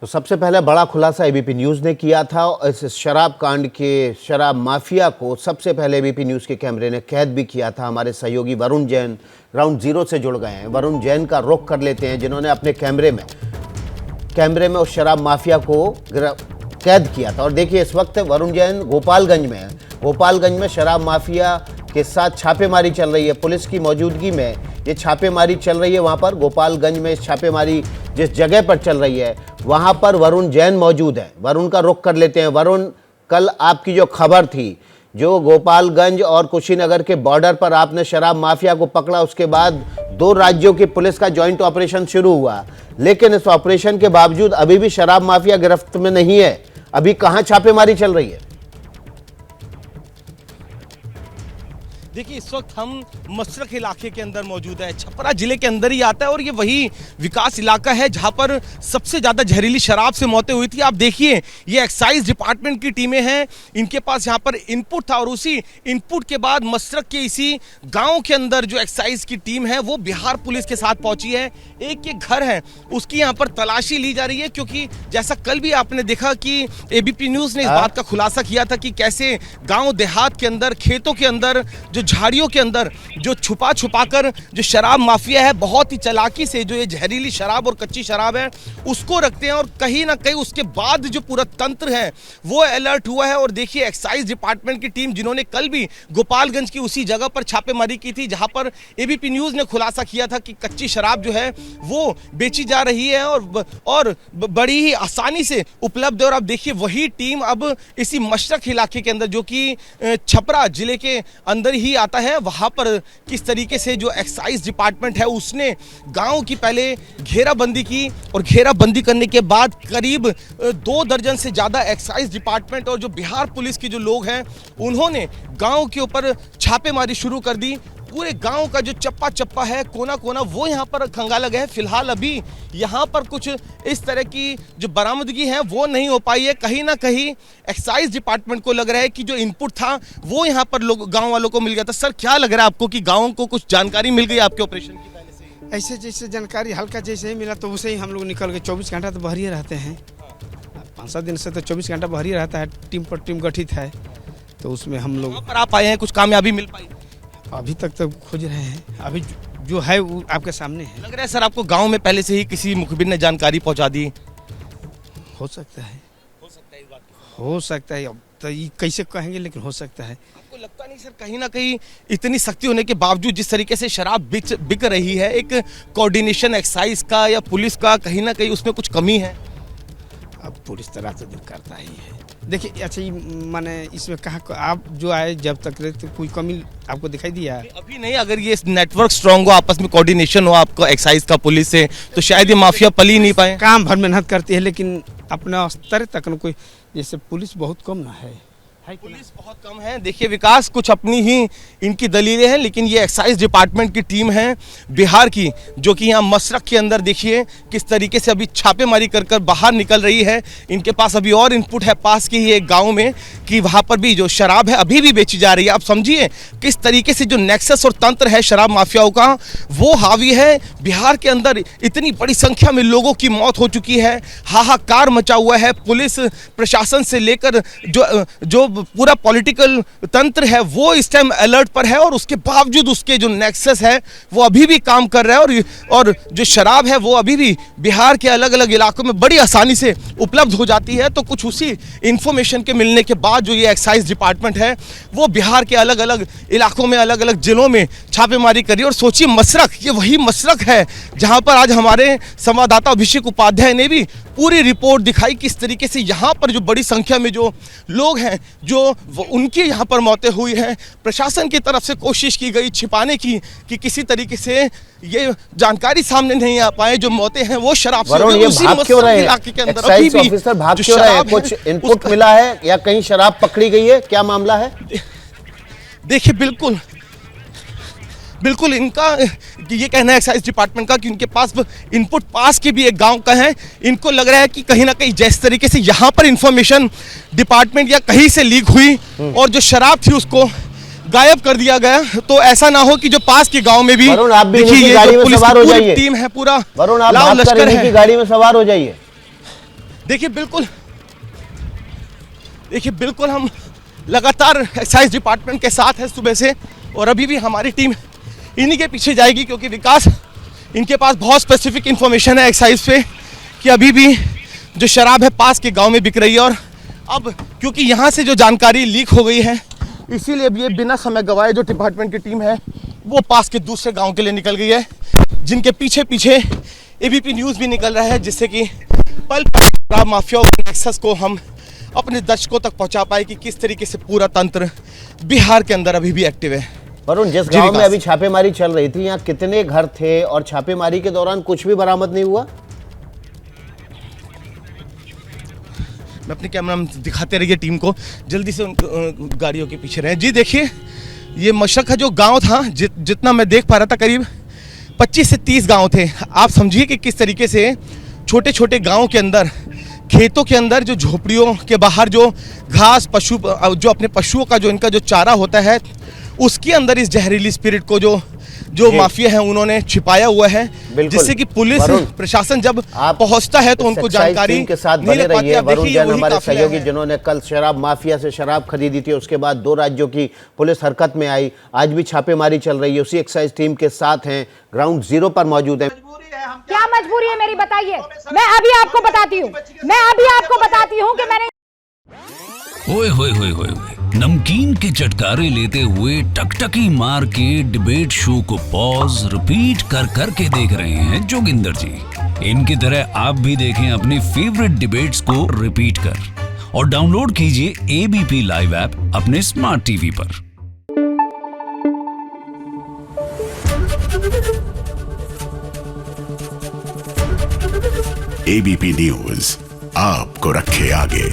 तो सबसे पहले बड़ा खुलासा एबीपी न्यूज़ ने किया था। इस शराब कांड के शराब माफिया को सबसे पहले एबीपी न्यूज़ के कैमरे ने कैद भी किया था। हमारे सहयोगी वरुण जैन ग्राउंड जीरो से जुड़ गए हैं। वरुण जैन का रुख कर लेते हैं, जिन्होंने अपने कैमरे में उस शराब माफिया को कैद किया था। और देखिए, इस वक्त वरुण जैन गोपालगंज में है। गोपालगंज में शराब माफिया के साथ छापेमारी चल रही है। पुलिस की मौजूदगी में ये छापेमारी चल रही है। वहाँ पर गोपालगंज में छापेमारी जिस जगह पर चल रही है, वहाँ पर वरुण जैन मौजूद है। वरुण का रुख कर लेते हैं। वरुण, कल आपकी जो खबर थी, जो गोपालगंज और कुशीनगर के बॉर्डर पर आपने शराब माफिया को पकड़ा, उसके बाद 2 राज्यों की पुलिस का जॉइंट ऑपरेशन शुरू हुआ, लेकिन इस ऑपरेशन के बावजूद अभी भी शराब माफिया गिरफ्त में नहीं है। अभी कहाँ छापेमारी चल रही है? देखिए, इस वक्त हम मशरक इलाके के अंदर मौजूद है। छपरा जिले के अंदर ही आता है और ये वही विकास इलाका है जहां पर सबसे ज़्यादा जहरीली शराब से मौतें हुई थी। आप देखिए, ये एक्साइज डिपार्टमेंट की टीमें हैं, इनके पास यहाँ पर इनपुट था और उसी इनपुट के बाद मशरक के इसी गांव के अंदर जो एक्साइज की टीम है वो बिहार पुलिस के साथ पहुंची है। एक घर है, उसकी यहाँ पर तलाशी ली जा रही है, क्योंकि जैसा कल भी आपने देखा कि एबीपी न्यूज़ ने इस बात का खुलासा किया था कि कैसे गाँव देहात के अंदर, खेतों के अंदर, झाड़ियों के अंदर जो छुपा कर जो शराब माफिया है बहुत ही चालाकी से जो ये जहरीली शराब और कच्ची शराब है उसको रखते हैं। और कहीं ना कहीं उसके बाद जो पूरा तंत्र है वो अलर्ट हुआ है। और देखिए, एक्साइज डिपार्टमेंट की टीम, जिन्होंने कल भी गोपालगंज की उसी जगह पर छापेमारी की थी जहां पर एबीपी न्यूज़ ने खुलासा किया था कि कच्ची शराब जो है वो बेची जा रही है और बड़ी ही आसानी से उपलब्ध है। और अब देखिए, वही टीम अब इसी मशरक इलाके के अंदर, जो कि छपरा जिले के अंदर ही आता है, वहां पर किस तरीके से जो एक्साइज डिपार्टमेंट है उसने गांव की पहले घेराबंदी की और घेराबंदी करने के बाद करीब 2 दर्जन से ज्यादा एक्साइज डिपार्टमेंट और जो बिहार पुलिस के जो लोग हैं उन्होंने गांव के ऊपर छापेमारी शुरू कर दी। पूरे गांव का जो चप्पा चप्पा है, कोना कोना, वो यहाँ पर खंगाला गया है। फिलहाल अभी यहाँ पर कुछ इस तरह की जो बरामदगी है वो नहीं हो पाई है। कहीं ना कहीं एक्साइज डिपार्टमेंट को लग रहा है कि जो इनपुट था वो यहाँ पर लोग, गांव वालों को मिल गया था। सर, क्या लग रहा है आपको कि गांव को कुछ जानकारी मिल गई आपके ऑपरेशन की पहले से? ऐसे जैसे जानकारी हल्का जैसे ही मिला तो उसे ही हम लोग निकल गए। 24 घंटा तो बाहर ही रहते हैं। 5-7 दिन से तो 24 घंटा बाहर ही रहता है। टीम पर टीम गठित है, तो उसमें हम लोग पर आप आए हैं, कुछ कामयाबी मिल पाई? अभी तक तो खोज रहे हैं। अभी जो है वो आपके सामने है। लग रहा है सर आपको गांव में पहले से ही किसी मुखबिर ने जानकारी पहुंचा दी? हो सकता है, हो सकता है। अब तो ये कैसे कहेंगे, लेकिन हो सकता है। आपको लगता नहीं सर, कहीं ना कहीं इतनी सख्ती होने के बावजूद जिस तरीके से शराब बिक रही है, एक कोऑर्डिनेशन एक्साइज का या पुलिस का कहीं ना कहीं उसमें कुछ कमी है? अब पुलिस तरह तो दिन करता ही है। देखिए, अच्छा, माने इसमें कहाँ आप जो आए जब तक तो कोई कमी आपको दिखाई दिया? अभी नहीं। अगर ये नेटवर्क स्ट्रांग हो, आपस में कोऑर्डिनेशन हो आपको एक्साइज का पुलिस से, तो शायद ये माफिया पल ही नहीं पाए। काम भर मेहनत करती है, लेकिन अपना स्तर तक न कोई, जैसे पुलिस बहुत कम ना है। पुलिस बहुत कम है। देखिए विकास, कुछ अपनी ही इनकी दलीलें हैं, लेकिन ये एक्साइज डिपार्टमेंट की टीम है बिहार की, जो कि यहाँ मशरक के अंदर देखिए किस तरीके से अभी छापेमारी कर बाहर निकल रही है। इनके पास अभी और इनपुट है पास के ही एक गांव में कि वहाँ पर भी जो शराब है अभी भी बेची जा रही है। आप समझिए किस तरीके से जो नेक्सस और तंत्र है शराब माफियाओं का वो हावी है। बिहार के अंदर इतनी बड़ी संख्या में लोगों की मौत हो चुकी है, हाहाकार मचा हुआ है। पुलिस प्रशासन से लेकर जो पूरा पॉलिटिकल तंत्र है वो इस टाइम अलर्ट पर है, और उसके बावजूद उसके जो नेक्सस है वो अभी भी काम कर रहा है। और जो शराब है वो अभी भी बिहार के अलग अलग इलाकों में बड़ी आसानी से उपलब्ध हो जाती है। तो कुछ उसी इंफॉर्मेशन के मिलने के बाद जो ये एक्साइज डिपार्टमेंट है वो बिहार के अलग अलग इलाकों में, अलग अलग जिलों में छापेमारी करी। और सोचिए, मशरक, ये वही मशरक है जहां पर आज हमारे संवाददाता अभिषेक उपाध्याय ने भी पूरी रिपोर्ट दिखाई किस तरीके से यहाँ पर जो बड़ी संख्या में जो लोग हैं जो उनकी यहाँ पर मौतें हुई हैं। प्रशासन की तरफ से कोशिश की गई छिपाने की कि किसी तरीके से ये जानकारी सामने नहीं आ पाए। जो मौतें हैं वो शराब से हुई। उसी इलाके के अंदर अभी भी भाग क्यों रहे हैं? कुछ इनपुट मिला है या कहीं शराब पकड़ी गई है? क्या मामला है? देखिए, बिल्कुल इनका ये कहना है एक्साइज डिपार्टमेंट का कि उनके पास इनपुट पास के भी एक गांव का है। इनको लग रहा है कि कहीं ना कहीं जिस तरीके से यहाँ पर इंफॉर्मेशन डिपार्टमेंट या कहीं से लीक हुई और जो शराब थी उसको गायब कर दिया गया, तो ऐसा ना हो कि जो पास के गांव में भी देखिए ये जो पुलिस की पूरी टीम है, पूरा वरुण, आप लश्कर है, गाड़ी में सवार हो जाइए। देखिए बिल्कुल हम लगातार एक्साइज डिपार्टमेंट के साथ है सुबह से, और अभी भी हमारी टीम इन्हीं के पीछे जाएगी, क्योंकि विकास इनके पास बहुत स्पेसिफिक इन्फॉर्मेशन है एक्साइज पे कि अभी भी जो शराब है पास के गांव में बिक रही है। और अब क्योंकि यहाँ से जो जानकारी लीक हो गई है, इसीलिए अब ये बिना समय गवाए जो डिपार्टमेंट की टीम है वो पास के दूसरे गांव के लिए निकल गई है, जिनके पीछे पीछे एबीपी न्यूज़ भी निकल रहा है, जिससे कि पल पल शराब माफिया और नेक्सस को हम अपने दर्शकों तक पहुंचा पाए कि किस तरीके से पूरा तंत्र बिहार के अंदर अभी भी एक्टिव है। वरुण, जिस गांव में अभी छापेमारी चल रही थी, यहाँ कितने घर थे और छापेमारी के दौरान कुछ भी बरामद नहीं हुआ? मैं अपने कैमरा में दिखाते रहिए टीम को, जल्दी से उन गाड़ियों के पीछे रहे। जी देखिए, ये मशरक का जो गांव था, जितना मैं देख पा रहा था, करीब 25 से 30 गांव थे। आप समझिए कि किस तरीके से छोटे छोटे गांव के अंदर, खेतों के अंदर, जो झोपड़ियों के बाहर जो घास जो अपने पशुओं का जो इनका जो चारा होता है, उसके अंदर इस जहरीली स्पिरिट को जो माफिया है उन्होंने छिपाया हुआ है, जिससे कि पुलिस प्रशासन जब पहुंचता है तो उनको जानकारी के साथ बने रही है। वरुण जैन हमारे सहयोगी, जिन्होंने कल शराब माफिया से शराब खरीदी थी, उसके बाद 2 राज्यों की पुलिस हरकत में आई, आज भी छापेमारी चल रही है, उसी एक्साइज टीम के साथ हैं, ग्राउंड जीरो पर मौजूद है। क्या मजबूरी है मेरी, बताइए। मैं अभी आपको बताती हूँ कि मैंने ओए होए होए होए, नमकीन के चटकारे लेते हुए टकटकी मार के डिबेट शो को पॉज रिपीट कर करके देख रहे हैं जोगिंदर जी। इनकी तरह आप भी देखें अपने फेवरेट डिबेट्स को रिपीट कर, और डाउनलोड कीजिए एबीपी लाइव ऐप अपने स्मार्ट टीवी पर। एबीपी न्यूज आपको रखे आगे।